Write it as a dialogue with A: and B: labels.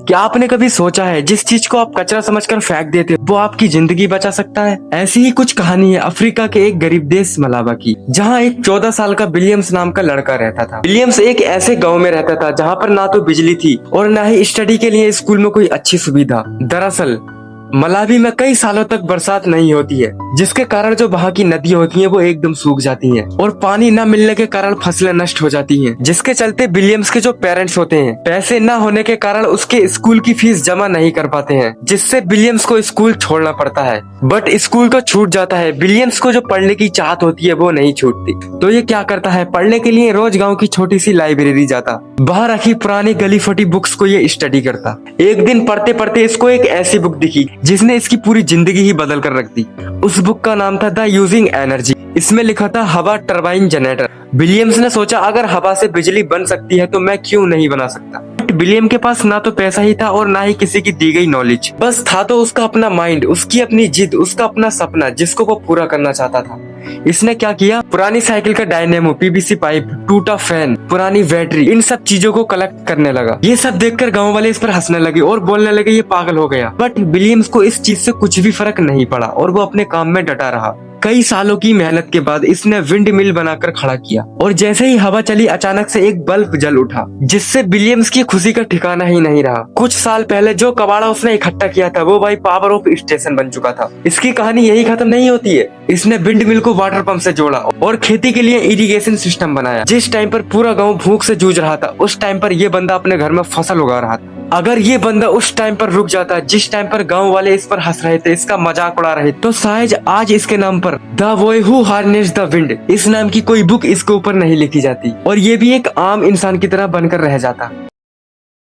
A: क्या आपने कभी सोचा है जिस चीज को आप कचरा समझकर फेंक देते हो वो आपकी जिंदगी बचा सकता है? ऐसी ही कुछ कहानी है अफ्रीका के एक गरीब देश मलावा की, जहाँ एक 14 साल का विलियम्स नाम का लड़का रहता था। विलियम्स एक ऐसे गांव में रहता था जहाँ पर ना तो बिजली थी और ना ही स्टडी के लिए स्कूल में कोई अच्छी सुविधा। दरअसल मलावी में कई सालों तक बरसात नहीं होती है, जिसके कारण जो वहाँ की नदी होती हैं वो एकदम सूख जाती हैं और पानी न मिलने के कारण फसलें नष्ट हो जाती हैं, जिसके चलते विलियम्स के जो पेरेंट्स होते हैं पैसे न होने के कारण उसके स्कूल की फीस जमा नहीं कर पाते हैं, जिससे विलियम्स को स्कूल छोड़ना पड़ता है। बट स्कूल तो छूट जाता है, विलियम्स को जो पढ़ने की चाहत होती है वो नहीं छूटती। तो ये क्या करता है, पढ़ने के लिए रोज गाँव की छोटी सी लाइब्रेरी जाता, वहाँ रखी पुरानी गली फटी बुक्स को ये स्टडी करता। एक दिन पढ़ते पढ़ते इसको एक ऐसी बुक दिखी जिसने इसकी पूरी जिंदगी ही बदल कर रख दी। उस बुक का नाम था द यूजिंग एनर्जी। इसमें लिखा था हवा टरबाइन जनरेटर। विलियम्स ने सोचा अगर हवा से बिजली बन सकती है तो मैं क्यों नहीं बना सकता। बट विलियम के पास ना तो पैसा ही था और ना ही किसी की दी गई नॉलेज, बस था तो उसका अपना माइंड, उसकी अपनी जिद, उसका अपना सपना जिसको वो पूरा करना चाहता था। इसने क्या किया, पुरानी साइकिल का डायनेमो, पीवीसी पाइप, टूटा फैन, पुरानी बैटरी, इन सब चीजों को कलेक्ट करने लगा। ये सब देखकर गांव वाले इस पर हंसने लगे और बोलने लगे ये पागल हो गया। बट विलियम्स को इस चीज से कुछ भी फर्क नहीं पड़ा और वो अपने काम में डटा रहा। कई सालों की मेहनत के बाद इसने विंड मिल बनाकर खड़ा किया और जैसे ही हवा चली अचानक से एक बल्ब जल उठा, जिससे विलियम्स की खुशी का ठिकाना ही नहीं रहा। कुछ साल पहले जो कबाड़ा उसने इकट्ठा किया था वो भाई पावर ऑफ स्टेशन बन चुका था। इसकी कहानी यही खत्म नहीं होती है। इसने विंड मिल को वाटर पंप से जोड़ा और खेती के लिए इरिगेशन सिस्टम बनाया। जिस टाइम पर पूरा गाँव भूख से जूझ रहा था उस टाइम पर यह बंदा अपने घर में फसल उगा रहा था। अगर ये बंदा उस टाइम पर रुक जाता जिस टाइम पर गांव वाले इस पर हंस रहे थे, इसका मजाक उड़ा रहे, तो शायद आज इसके नाम पर the boy who harnessed the wind इस नाम की कोई बुक इसके ऊपर नहीं लिखी जाती और ये भी एक आम इंसान की तरह बनकर रह जाता।